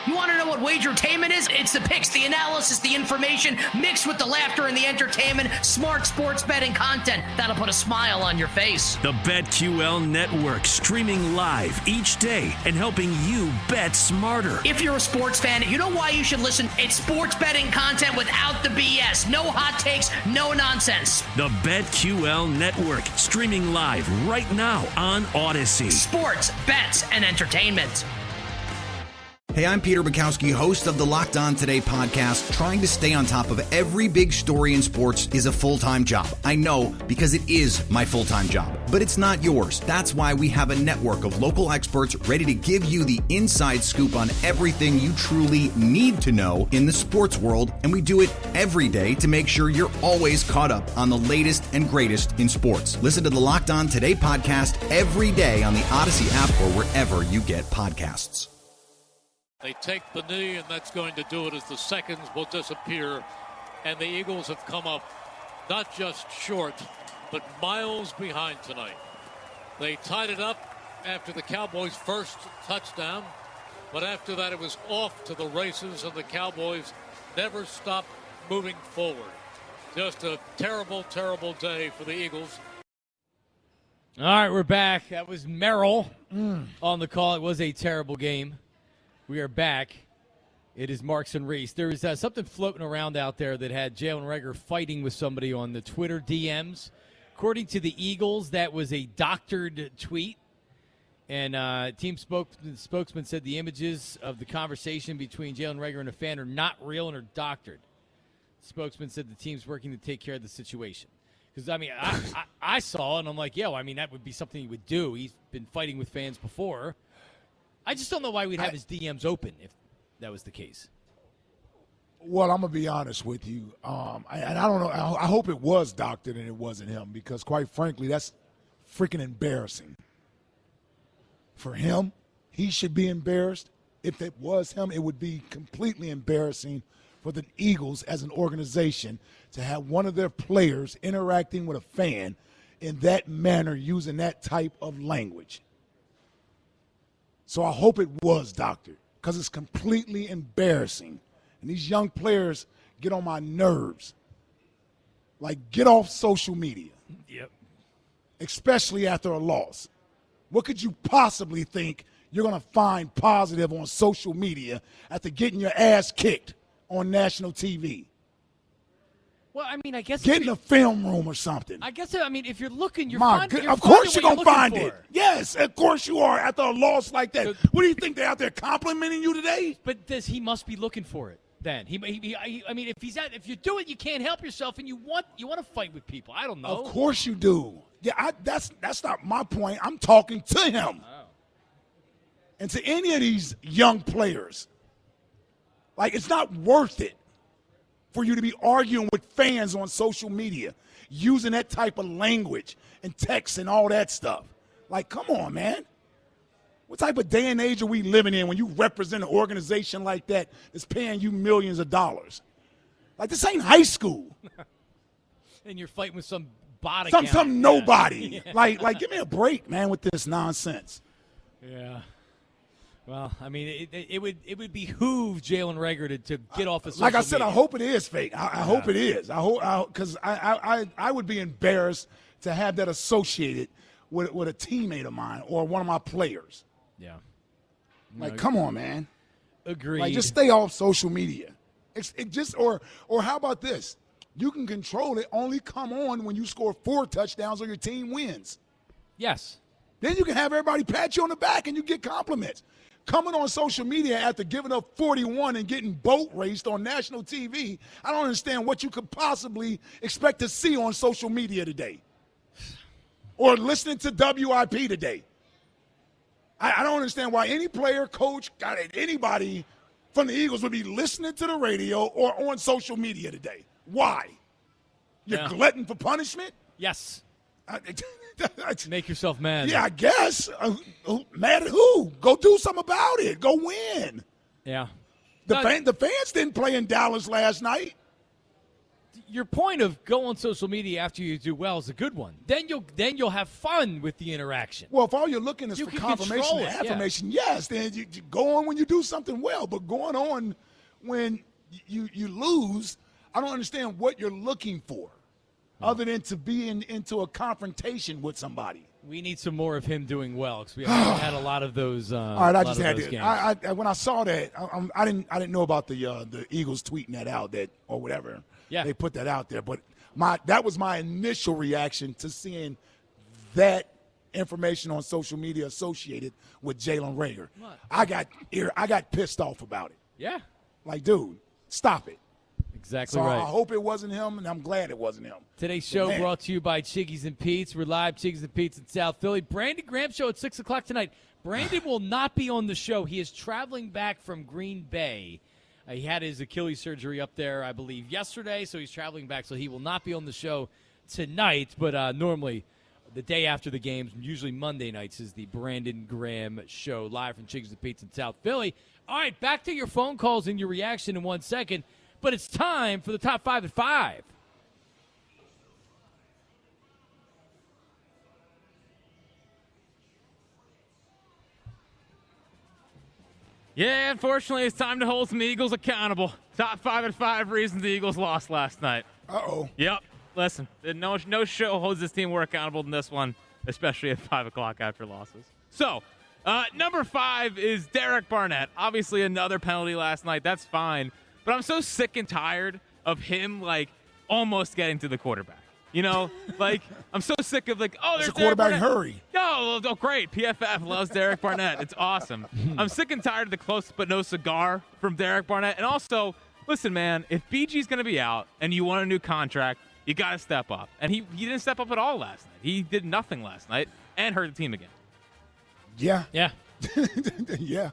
You want to know what wagertainment is? It's the picks, the analysis, the information, mixed with the laughter and the entertainment. Smart sports betting content that'll put a smile on your face. The BetQL Network, streaming live each day and helping you bet smarter. If you're a sports fan, you know why you should listen. It's sports betting content without the BS. No hot takes, no nonsense. The BetQL Network, streaming live right now on Odyssey. Sports, bets, and entertainment. Hey, I'm Peter Bukowski, host of the Locked On Today podcast. Trying to stay on top of every big story in sports is a full-time job. I know, because it is my full-time job. But it's not yours. That's why we have a network of local experts ready to give you the inside scoop on everything you truly need to know in the sports world. And we do it every day to make sure you're always caught up on the latest and greatest in sports. Listen to the Locked On Today podcast every day on the Odyssey app or wherever you get podcasts. They take the knee, and that's going to do it as the seconds will disappear. And the Eagles have come up not just short, but miles behind tonight. They tied it up after the Cowboys' first touchdown, but after that it was off to the races, and the Cowboys never stopped moving forward. Just a terrible, terrible day for the Eagles. All right, we're back. That was Merrill on the call. It was a terrible game. We are back. It is Marks and Reese. There is something floating around out there that had Jalen Reagor fighting with somebody on the Twitter DMs. According to the Eagles, that was a doctored tweet. And team spokesman said the images of the conversation between Jalen Reagor and a fan are not real and are doctored. The spokesman said the team's working to take care of the situation. Because, I mean, I saw it, and I'm like, I mean, that would be something he would do. He's been fighting with fans before. I just don't know why we'd have his DMs open if that was the case. Well, I'm going to be honest with you. And I don't know. I hope it was doctored and it wasn't him because, quite frankly, that's freaking embarrassing. For him, he should be embarrassed. If it was him, it would be completely embarrassing for the Eagles as an organization to have one of their players interacting with a fan in that manner using that type of language. So I hope it was doctored because it's completely embarrassing. And these young players get on my nerves. Like, get off social media. Yep. Especially after a loss. What could you possibly think you're going to find positive on social media after getting your ass kicked on national TV? Well, I mean, I guess get in a film room or something. I guess, I mean, if you're looking, of course you're going to find it. Yes, of course you are after a loss like that. So, what do you think, they're out there complimenting you today? But he must be looking for it then. I mean, if you do it, you can't help yourself, and you want to fight with people. I don't know. Of course you do. Yeah, that's not my point. I'm talking to him. Oh. And to any of these young players. Like, it's not worth it for you to be arguing with fans on social media, using that type of language and text and all that stuff. Like, come on, man. What type of day and age are we living in when you represent an organization like that that's paying you millions of dollars? Like, this ain't high school. And you're fighting with some bot Some nobody. Yeah. Like, give me a break, man, with this nonsense. Yeah. Well, I mean, it would behoove Jalen Reagor to get off of social Like I said, media. I hope it is fake. I hope it is. Because I would be embarrassed to have that associated with a teammate of mine or one of my players. Yeah. Like, come on, man. Agreed. Like, just stay off social media. Or how about this? You can control it. Only come on when you score 4 touchdowns or your team wins. Yes. Then you can have everybody pat you on the back and you get compliments. Coming on social media after giving up 41 and getting boat raced on national TV, I don't understand what you could possibly expect to see on social media today. Or listening to WIP today. I don't understand why any player, coach, anybody from the Eagles would be listening to the radio or on social media today. Why? You're glutton for punishment? Yes. Make yourself mad. Yeah, I guess. Mad at who? Go do something about it. Go win. Yeah. The fans didn't play in Dallas last night. your point of go on social media after you do well is a good one. Then you'll have fun with the interaction. Well, if all you're looking is You for can confirmation control and it, affirmation, yes, then you go on when you do something well. But going on when you lose, I don't understand what you're looking for, other than to be into a confrontation with somebody. We need some more of him doing well because we haven't had a lot of those. All right, I just had those it. games. I when I saw that, I didn't know about the Eagles tweeting that out or whatever. Yeah, they put that out there, but that was my initial reaction to seeing that information on social media associated with Jalen Reagor. What? I got pissed off about it. Yeah, Like, dude, stop it. exactly So right. I hope it wasn't him, and I'm glad it wasn't him. Today's show Man. brought to you by Chiggy's and Pete's. We're live, Chiggy's and Pete's in South Philly. Brandon Graham show at 6 o'clock tonight. Brandon will not be on the show. He is traveling back from Green Bay. He had his Achilles surgery up there, I believe, yesterday, so he's traveling back. So he will not be on the show tonight, but normally the day after the games, usually Monday nights, is the Brandon Graham show live from Chiggy's and Pete's in South Philly. All right, back to your phone calls and your reaction in 1 second. But it's time for the top 5 at 5. Yeah, unfortunately, it's time to hold some Eagles accountable. Top 5 at 5 reasons the Eagles lost last night. Uh-oh. Yep. Listen, no show holds this team more accountable than this one, especially at 5 o'clock after losses. So, number 5 is Derek Barnett. Obviously, another penalty last night. That's fine. But I'm so sick and tired of him, almost getting to the quarterback. You know, I'm so sick of, there's a quarterback Derek Barnett. hurry. Oh, great. PFF loves Derek Barnett. It's awesome. I'm sick and tired of the close but no cigar from Derek Barnett. And also, listen, man, if BG's going to be out and you want a new contract, you got to step up. And he didn't step up at all last night. He did nothing last night and hurt the team again. Yeah. Yeah. Yeah.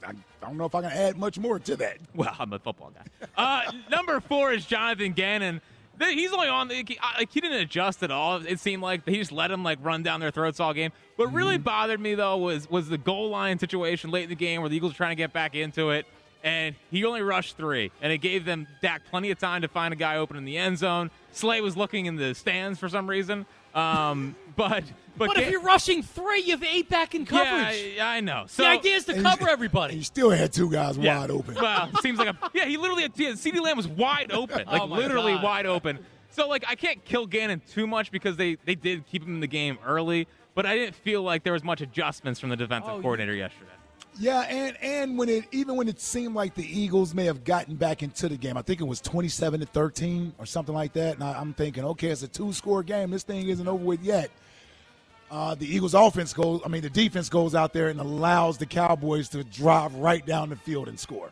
I don't know if I can add much more to that. Well, I'm a football guy. Number 4 is Jonathan Gannon. He's only on. He didn't adjust at all. It seemed like he just let him run down their throats all game. What really bothered me though was the goal line situation late in the game where the Eagles were trying to get back into it, and he only rushed 3, and it gave them Dak plenty of time to find a guy open in the end zone. Slay was looking in the stands for some reason. But if you're rushing 3, you have 8 back in coverage. Yeah, I know. So the idea is to cover everybody. He still had 2 guys wide open. Well, it seems like he literally had CeeDee Lamb was wide open, literally God. wide open. So I can't kill Gannon too much because they did keep him in the game early, but I didn't feel like there was much adjustments from the defensive coordinator yesterday. Yeah, and when it seemed like the Eagles may have gotten back into the game, I think it was 27-13 or something like that. And I'm thinking, okay, it's a 2-score game. This thing isn't over with yet. The Eagles' the defense goes out there and allows the Cowboys to drive right down the field and score.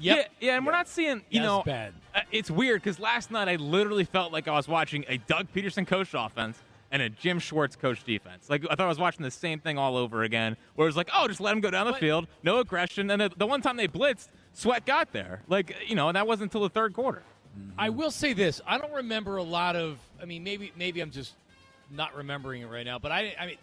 Yep. Yeah, and we're not seeing, That's bad. It's weird because last night I literally felt like I was watching a Doug Peterson coached offense and a Jim Schwartz coached defense. I thought I was watching the same thing all over again, where it was just let him go down the field, no aggression. And the one time they blitzed, Sweat got there. And that wasn't until the third quarter. I will say this. I don't remember a lot of – maybe I'm just not remembering it right now. But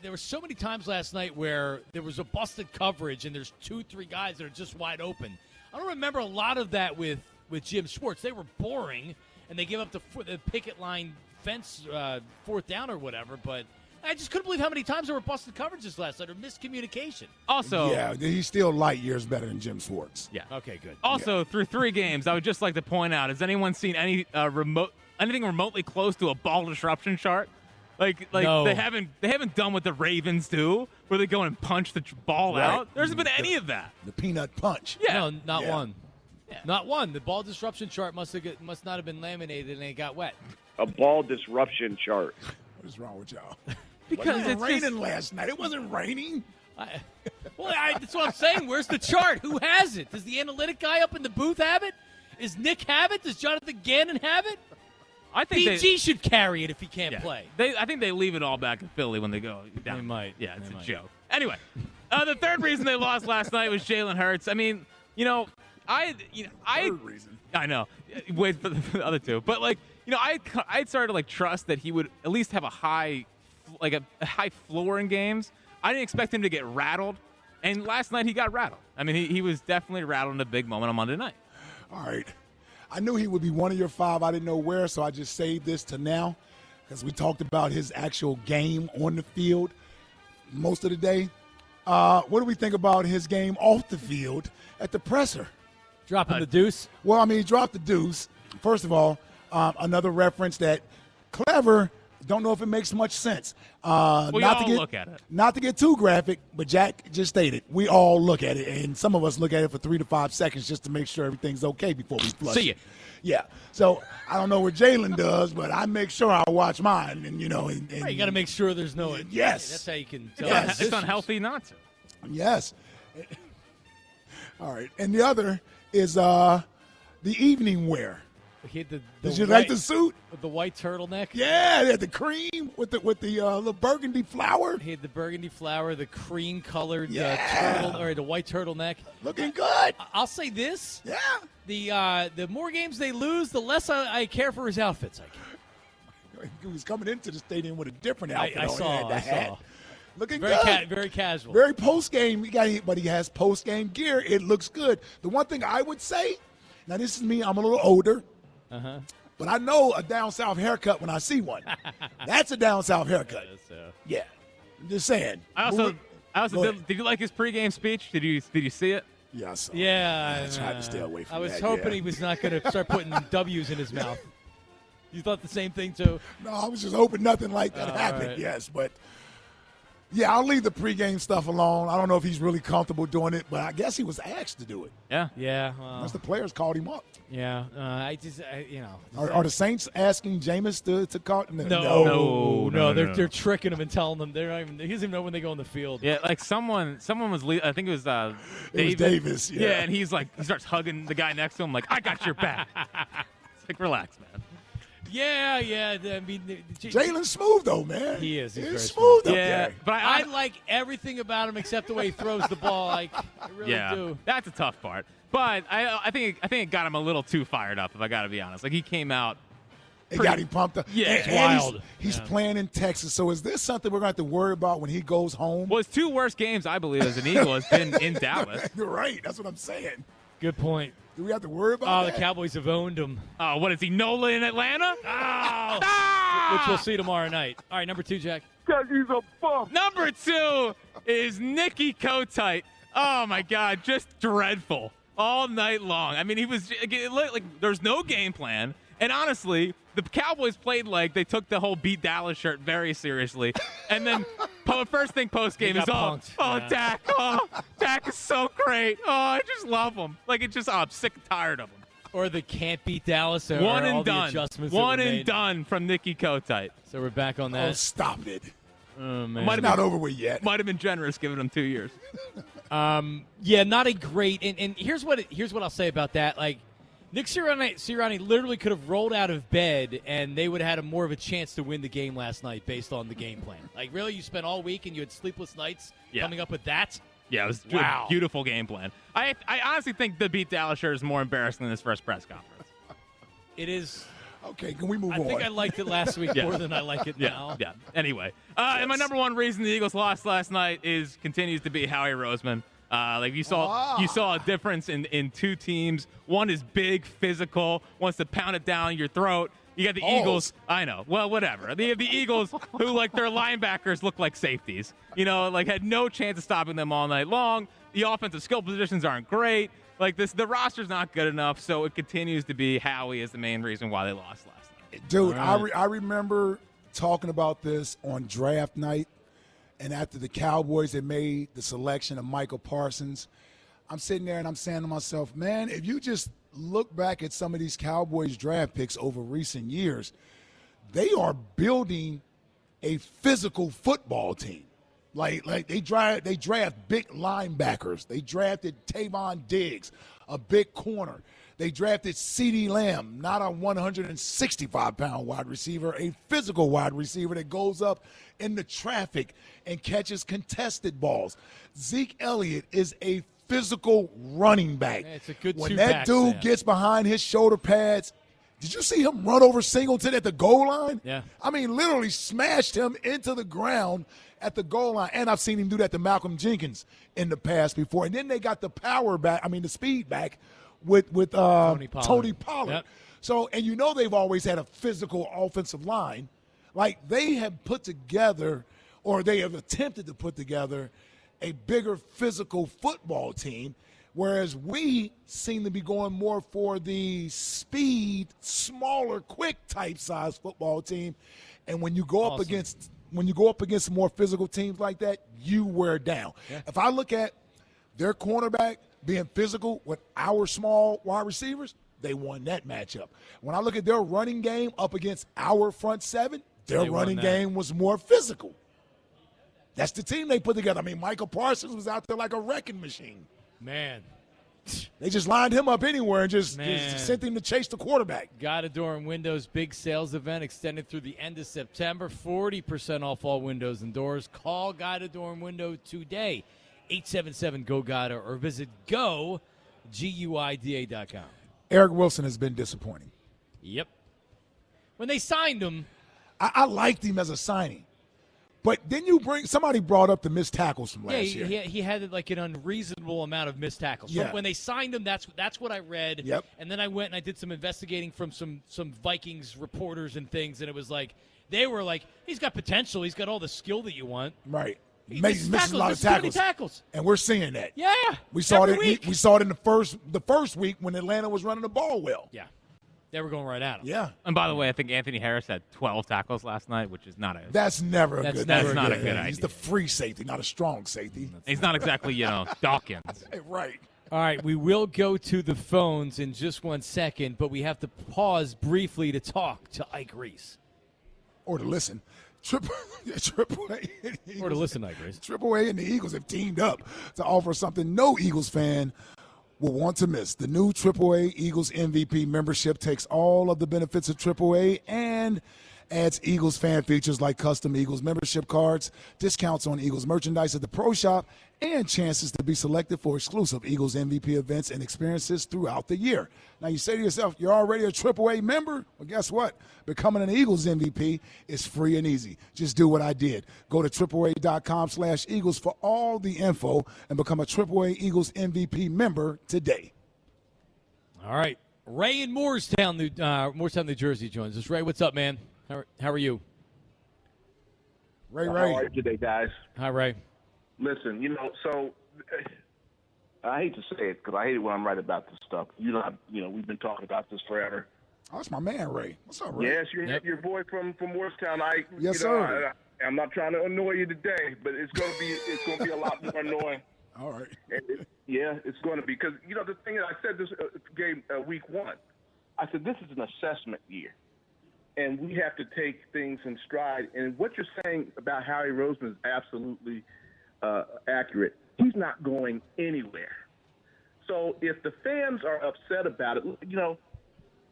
there were so many times last night where there was a busted coverage and there's 2-3 guys that are just wide open. I don't remember a lot of that with Jim Schwartz. They were boring, and they gave up the picket line fence 4th down or whatever. But I just couldn't believe how many times there were busted coverages last night or miscommunication. Also, yeah, he's still light years better than Jim Schwartz. Yeah. Okay, good. Also, through 3 games, I would just like to point out: has anyone seen anything remotely close to a ball disruption chart? No. They haven't done what the Ravens do, where they go and punch the ball Right. out. There hasn't been any of that. The peanut punch. Yeah. No, not Yeah. one. Yeah. Not one. The ball disruption chart must not have been laminated and it got wet. A ball disruption chart. What is wrong with y'all? Because It it's was raining just, last night. It wasn't raining. That's what I'm saying. Where's the chart? Who has it? Does the analytic guy up in the booth have it? Does Nick have it? Does Jonathan Gannon have it? I think BG should carry it if he can't yeah. play. I think they leave it all back in Philly when they go down. They might. Yeah, it's They a might. joke. Anyway, the third reason they lost last night was Jalen Hurts. I mean, Third reason. I know. Wait for the other 2, but I started to trust that he would at least have a high floor in games. I didn't expect him to get rattled, and last night he got rattled. I mean, he was definitely rattled in a big moment on Monday night. All right. I knew he would be one of your 5. I didn't know where, so I just saved this to now because we talked about his actual game on the field most of the day. What do we think about his game off the field at the presser? Dropping the deuce? Well, I mean, he dropped the deuce. First of all, another reference that clever. Don't know if it makes much sense. We all look at it. Not to get too graphic, but Jack just stated, we all look at it, and some of us look at it for 3 to 5 seconds just to make sure everything's okay before we flush See it. it. Yeah. So I don't know what Jalen does, but I make sure I watch mine, and you know. And Right, you got to make sure there's no. Yes. That's how you can tell. Yes. It's unhealthy not to. Yes. All right. And the other is the evening wear. He had the Did you white, like the suit? with the white turtleneck? Yeah, they had the cream with the little burgundy flower. He had the burgundy flower, the cream colored Yeah. the white turtleneck. Looking good. I'll say this: Yeah. the more games they lose, the less I care for his outfits. He was coming into the stadium with a different outfit. I on. saw. He had the I hat. saw. Looking Very good. very casual. Very post game. But he has post game gear. It looks good. The one thing I would say, now this is me. I'm a little older. Uh-huh. But I know a down south haircut when I see one. That's a down south haircut. Yeah. I'm just saying. I also did you like his pregame speech? Did you see it? Yeah, I saw it. Yeah, I tried to stay away from I was that, hoping yeah. he was not going to start putting W's in his mouth. You thought the same thing too? No, I was just hoping nothing like that happened. right. Yes, but yeah, I'll leave the pregame stuff alone. I don't know if he's really comfortable doing it, but I guess he was asked to do it. Yeah. Yeah. Well, Unless the players called him up. yeah. You know. Are the Saints asking Jameis to call? No. They're tricking him and telling them they're not even. He doesn't even know when they go on the field. Yeah, like someone was. I think it was Davis. Yeah. and he starts hugging the guy next to him, like, I got your back. It's like, relax, man. Yeah. I mean, Jalen's smooth though, man. He is. He's very smooth up Yeah, there. but I like everything about him except the way he throws the ball. I really do. That's a tough part. But I think it got him a little too fired up, if I got to be honest. Like, he came out. It got him pumped up. Yeah, it's And wild. He's playing in Texas. So is this something we're going to have to worry about when he goes home? Well, his 2 worst games, I believe, as an Eagle has been in Dallas. You're right. That's what I'm saying. Good point. Do we have to worry about Oh, that? the Cowboys have owned him, Oh, what is he, Nola in Atlanta? which we'll see tomorrow night. All right, number 2, Jack. Number 2 is Nicky Kotite. Oh, my God, just dreadful all night long. I mean, he was like there's no game plan. And honestly, the Cowboys played like they took the whole Beat Dallas shirt very seriously. And then first thing post-game is, Dak. Oh, Dak is so great. Oh, I just love him. Like, I'm sick and tired of him. Or the can't beat Dallas. Or One all and the done. adjustments that One were and made. done from Nicky Kotite. So we're back on Oh, that. stop it. Oh, man. Might It's have not over with yet. Might have been generous giving him 2 years. Yeah, not a great. And here's what I'll say about that. Like, Nick Sirianni literally could have rolled out of bed, and they would have had more of a chance to win the game last night based on the game plan. Like, really, you spent all week and you had sleepless nights coming up with that? Yeah, it was Wow. a beautiful game plan. I honestly think the Beat Dallas shirt is more embarrassing than his first press conference. It is. Okay, can we move I on? think I liked it last week more than I like it now. Yeah. Anyway, and my number 1 reason the Eagles lost last night continues to be Howie Roseman. Like you saw a difference in 2 teams. One is big, physical, wants to pound it down your throat. You got the Eagles. I know. Well, whatever. They have the Eagles who, like, their linebackers look like safeties. You know, like, had no chance of stopping them all night long. The offensive skill positions aren't great. Like, the roster's not good enough, so it continues to be Howie is the main reason why they lost last night. Dude, I remember talking about this on draft night, and after the Cowboys had made the selection of Michael Parsons, I'm sitting there and I'm saying to myself, man, if you just look back at some of these Cowboys draft picks over recent years, they are building a physical football team. Like they draft big linebackers. They drafted Tavon Diggs, a big corner. They drafted CeeDee Lamb, not a 165-pound wide receiver, a physical wide receiver that goes up in the traffic and catches contested balls. Zeke Elliott is a physical running back. Yeah, it's a good when two that backs, dude yeah. gets behind his shoulder pads, did you see him run over Singleton at the goal line? Yeah. I mean, literally smashed him into the ground at the goal line. And I've seen him do that to Malcolm Jenkins in the past before. And then they got the speed back with Tony Tony Pollard. Pollard. Yep. So, and you know they've always had a physical offensive line. Like they have put together, or they have attempted to put together, a bigger physical football team, whereas we seem to be going more for the speed, smaller, quick type size football team. And when you go up against more physical teams like that, you wear down. Yeah. If I look at their cornerback being physical with our small wide receivers, they won that matchup. When I look at their running game up against our front seven, their running game was more physical. That's the team they put together. I mean, Michael Parsons was out there like a wrecking machine. Man. They just lined him up anywhere and just sent him to chase the quarterback. Gotta Door and Windows big sales event extended through the end of September. 40% off all windows and doors. Call Gotta Door and Window today. 877-GO-GOTA or visit GUIDA.com. Eric Wilson has been disappointing. Yep. When they signed him. I liked him as a signing. But then somebody brought up the missed tackles from last year. Yeah, he had like an unreasonable amount of missed tackles. Yeah. When they signed him, that's what I read. Yep. And then I went and I did some investigating from some Vikings reporters and things, and it was like they were like, he's got potential. He's got all the skill that you want. Right. He misses a lot of tackles. And we're seeing that. Yeah. We saw every it. Week. We saw it in the first week when Atlanta was running the ball well. Yeah. They were going right at him. Yeah. And by the way, I think Anthony Harris had 12 tackles last night, which is not a. That's never a good. That's not a good idea. He's the free safety, not a strong safety. He's not exactly, Dawkins. Right. All right, we will go to the phones in just 1 second, but we have to pause briefly to talk to Ike Reese. Or to listen. Triple A. Or to listen to Ike Reese. Triple A and the Eagles have teamed up to offer something no Eagles fan will want to miss. The new AAA Eagles MVP membership takes all of the benefits of AAA and adds Eagles fan features like custom Eagles membership cards, discounts on Eagles merchandise at the Pro Shop, and chances to be selected for exclusive Eagles MVP events and experiences throughout the year. Now, you say to yourself, you're already a AAA member? Well, guess what? Becoming an Eagles MVP is free and easy. Just do what I did. Go to AAA.com/Eagles for all the info and become a AAA Eagles MVP member today. All right. Ray in Moorestown, New Jersey joins us. Ray, what's up, man? How are you? Ray. How are you today, guys? Hi, Ray. Listen, so I hate to say it because I hate it when I'm right about this stuff. We've been talking about this forever. Oh, that's my man, Ray. What's up, Ray? Yes, your boy from Morristown. Yes, sir. I'm not trying to annoy you today, but it's going to be a lot more annoying. All right. It's going to be because the thing is, I said this game week one. I said this is an assessment year, and we have to take things in stride. And what you're saying about Howie Roseman is absolutely accurate. He's not going anywhere. So if the fans are upset about it,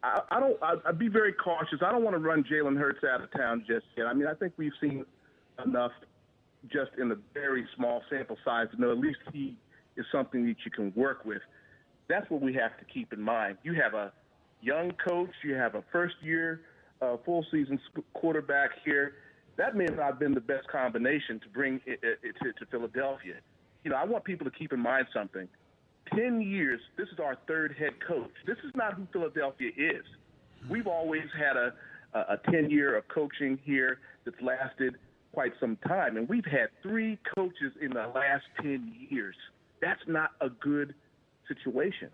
I'd be very cautious. I don't want to run Jalen Hurts out of town just yet. I mean, I think we've seen enough just in a very small sample size to know at least he is something that you can work with. That's what we have to keep in mind. You have a young coach. You have a first-year full-season quarterback here. That may not have been the best combination to bring it to Philadelphia. I want people to keep in mind something. 10 years, this is our third head coach. This is not who Philadelphia is. We've always had a 10-year of coaching here that's lasted quite some time, and we've had 3 coaches in the last 10 years. That's not a good situation.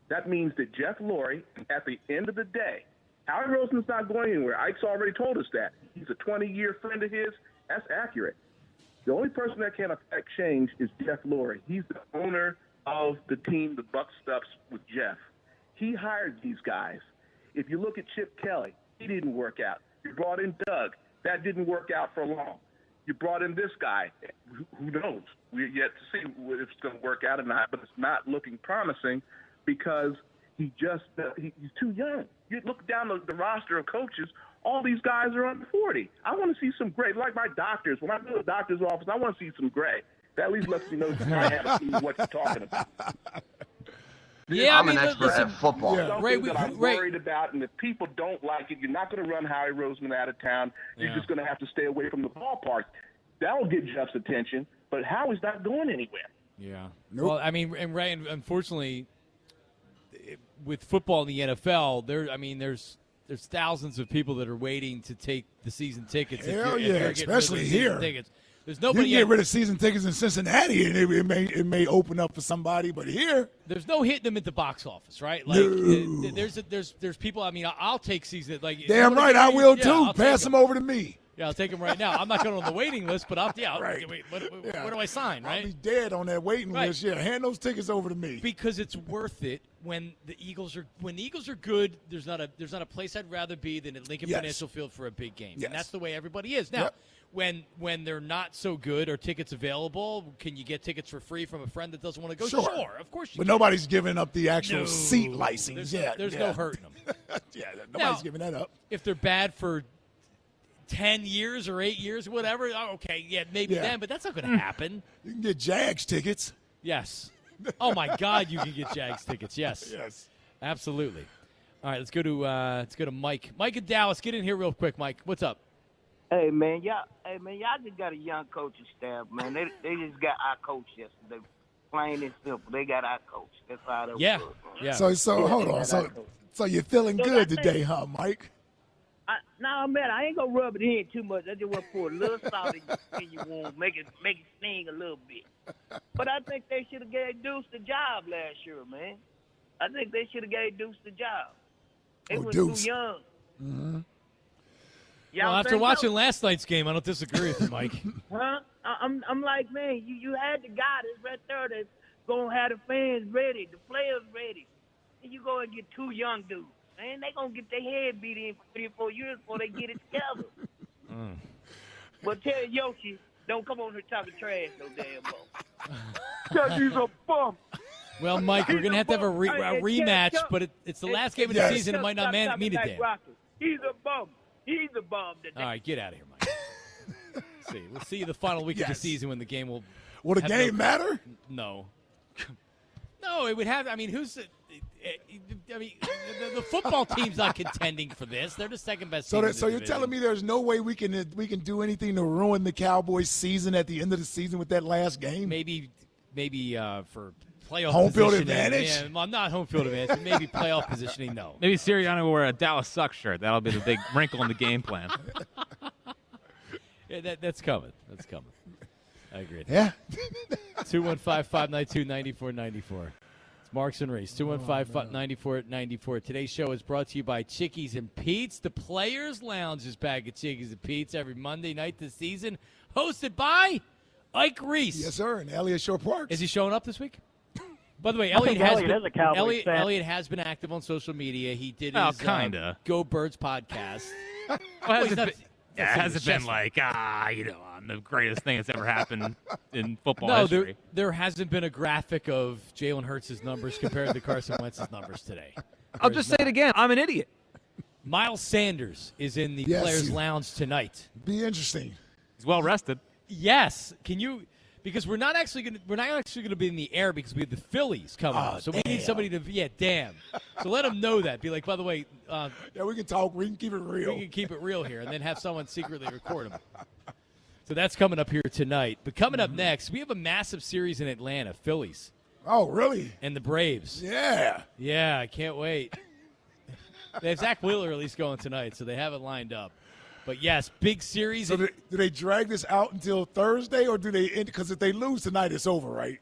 That means that Jeff Lurie, at the end of the day, Howie Roseman's not going anywhere. Ike's already told us that. He's a 20-year friend of his. That's accurate. The only person that can affect change is Jeff Lurie. He's the owner of the team, the buck stops with Jeff. He hired these guys. If you look at Chip Kelly, he didn't work out. You brought in Doug. That didn't work out for long. You brought in this guy. Who knows? We're yet to see if it's going to work out or not, but it's not looking promising because he's too young. You look down the roster of coaches, all these guys are under 40. I want to see some gray. Like my doctors. When I go to the doctor's office, I want to see some gray. That at least lets me know you might have a clue what you're talking about. Yeah, I'm an expert at football. Something that I'm worried about, and if people don't like it, you're not going to run Howie Roseman out of town. You're just going to have to stay away from the ballpark. That'll get Jeff's attention, but Howie's not going anywhere. Yeah. Nope. Well, I mean, and Ray, unfortunately, with football in the NFL, there's thousands of people that are waiting to take the season tickets. Hell yeah, especially here. Tickets. There's You nobody can get rid of season tickets in Cincinnati, and it may open up for somebody. But here, there's no hitting them at the box office, right? Like No. there's people. I mean, I'll take season like. damn right, I will too. Pass them over to me. Yeah, I'll take them right now. I'm not going on the waiting list, but Right. Where do I sign, right? I'll be dead on that waiting Right. list. Yeah, hand those tickets over to me. Because it's worth it when the Eagles are good. There's not a place I'd rather be than at Lincoln Yes. Financial Field for a big game. Yes. And that's the way everybody is now. Yep. When they're not so good, are tickets available? Can you get tickets for free from a friend that doesn't want to go? Sure. Of course you But can. nobody's giving up the actual No. seat license yet. There's no hurting them. Yeah, nobody's Now, giving that up. If they're bad for 10 years or 8 years, whatever, okay, yeah, maybe Yeah. then, but that's not going to happen. You can get Jags tickets. Yes. Oh, my God, you can get Jags tickets. Yes. Yes. Absolutely. All right, let's go to Mike. Mike in Dallas, get in here real quick, Mike. What's up? Hey man, y'all just got a young coaching staff, man. They just got our coach yesterday. Plain and simple, they got our coach. That's how that Yeah. was. Man. Yeah. So hold on. So you're feeling So good I think- today, huh, Mike? No, man, I ain't gonna rub it in too much. I just want to pour a little salt in your wound, make it sting a little bit. But I think they should have gave Deuce the job last year, man. I think they should have gave Deuce the job. They Oh, was Deuce. too young. Mm-hmm. Well, after watching last night's game, I don't disagree with you, Mike. Huh? I'm like, man, you had the guy that's right there that's gonna have the fans ready, the players ready, and you go and get two young dudes. Man, they gonna get their head beat in for 3 or 4 years before they get it together. But tell Yoshi, don't come on here talking trash no damn more. Cause he's a bum. Well, Mike, we're going to have to have a rematch, Chuck, but it's the last game of the Yes. season. It might not mean a damn. He's a bum. He's a bum today. All right, get out of here, Mike. We'll see you the final week of the Yes. season when the game will. Will the have game matter? No. No, it would have. I mean, who's? I mean, the football team's not contending for this. They're the second best team. So you're telling me there's no way we can do anything to ruin the Cowboys' season at the end of the season with that last game? maybe for playoff Home field positioning. advantage? Yeah, well, not home field advantage. But maybe playoff positioning. No. Maybe Sirianni will wear a Dallas Sucks shirt. That'll be the big wrinkle in the game plan. Yeah, that's coming. That's coming. I agree. Yeah. 215-592-9494. It's Marks and Reese. 215-9494. Today's show is brought to you by Chickies and Pete's. The Players Lounge is back at Chickies and Pete's every Monday night this season. Hosted by Ike Reese. Yes, sir. And Elliott Shore Parks. Is he showing up this week? By the way, think Elliott is a Cowboys fan. Elliott has been active on social media. He did Oh, his kinda. Go Birds podcast. Well, he's not- it hasn't been like, I'm the greatest thing that's ever happened in football No, history. there hasn't been a graphic of Jalen Hurts' numbers compared to Carson Wentz's numbers today. I'll just say it again. I'm an idiot. Miles Sanders is in the Yes. Players Lounge tonight. Be interesting. He's well rested. Yes, can you? Because we're not actually going to be in the air because we have the Phillies coming up. So we need somebody to damn. So let them know that. Be like, by the way, Yeah, we can talk. We can keep it real. we can keep it real here, and then have someone secretly record them. So that's coming up here tonight. But coming up next, we have a massive series in Atlanta, Phillies Oh, really? and the Braves. Yeah. Yeah, I can't wait. They have Zach Wheeler at least going tonight, so they have it lined up. But yes, big series. So do they drag this out until Thursday, or do they end? Because if they lose tonight, it's over, right?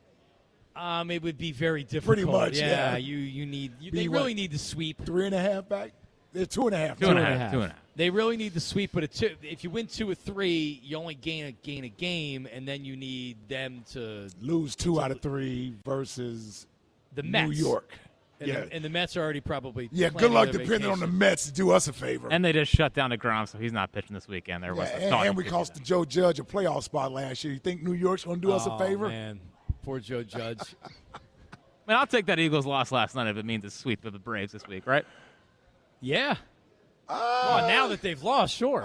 It would be very difficult. Pretty much, yeah. You need. Be They what? really need to sweep. 3.5 back. They're 2.5. Two and a half. They really need to sweep, but if you win 2 or 3, you only gain a game, and then you need them to Lose 2 out of 3 versus the Mets. New York. And, Yeah. and the Mets are already probably. Yeah, good planning luck their depending on the vacation. Mets to do us a favor. And they just shut down DeGrom, so he's not pitching this weekend. There was Yeah, and we cost the Joe Judge a playoff spot last year. You think New York's going to do us a favor? Oh, man. Poor Joe Judge. I'll take that Eagles loss last night if it means a sweep of the Braves this week, right? Yeah. Well, now that they've lost, sure.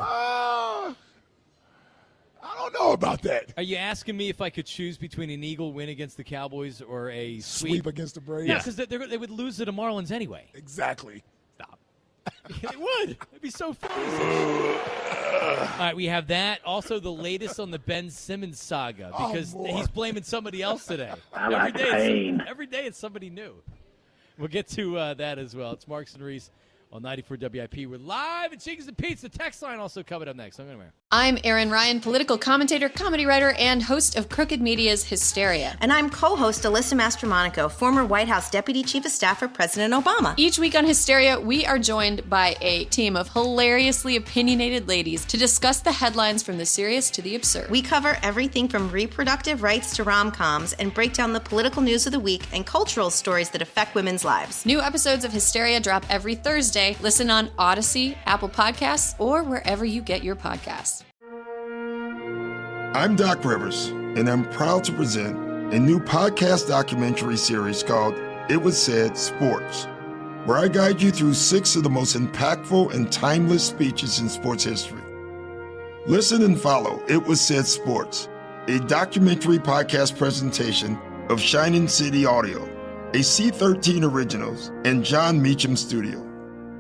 I don't know about that. Are you asking me if I could choose between an Eagle win against the Cowboys or a Sweep against the Braves? Yeah, because they would lose to the Marlins anyway. Exactly. Stop. They would. It'd be so funny. All right, we have that. Also, the latest on the Ben Simmons saga because boy. he's blaming somebody else today. I like pain. Every day it's somebody new. We'll get to that as well. It's Marks and Reese on 94 WIP. We're live at Cheeks and Pete's. The text line also coming up next. I'm Erin Ryan, political commentator, comedy writer, and host of Crooked Media's Hysteria. And I'm co-host Alyssa Mastromonaco, former White House Deputy Chief of Staff for President Obama. Each week on Hysteria, we are joined by a team of hilariously opinionated ladies to discuss the headlines from the serious to the absurd. We cover everything from reproductive rights to rom-coms and break down the political news of the week and cultural stories that affect women's lives. New episodes of Hysteria drop every Thursday. Listen on Odyssey, Apple Podcasts, or wherever you get your podcasts. I'm Doc Rivers, and I'm proud to present a new podcast documentary series called It Was Said Sports, where I guide you through 6 of the most impactful and timeless speeches in sports history. Listen and follow It Was Said Sports, a documentary podcast presentation of Shining City Audio, a C13 Originals, and John Meacham Studio.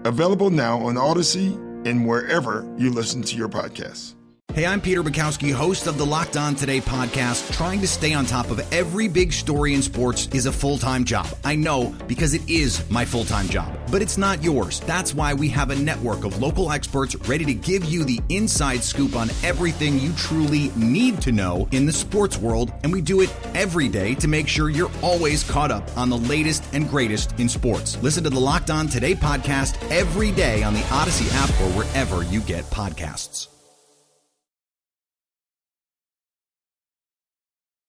Available now on Odyssey and wherever you listen to your podcasts. Hey, I'm Peter Bukowski, host of the Locked On Today podcast. Trying to stay on top of every big story in sports is a full-time job. I know, because it is my full-time job. But it's not yours. That's why we have a network of local experts ready to give you the inside scoop on everything you truly need to know in the sports world. And we do it every day to make sure you're always caught up on the latest and greatest in sports. Listen to the Locked On Today podcast every day on the Odyssey app or wherever you get podcasts.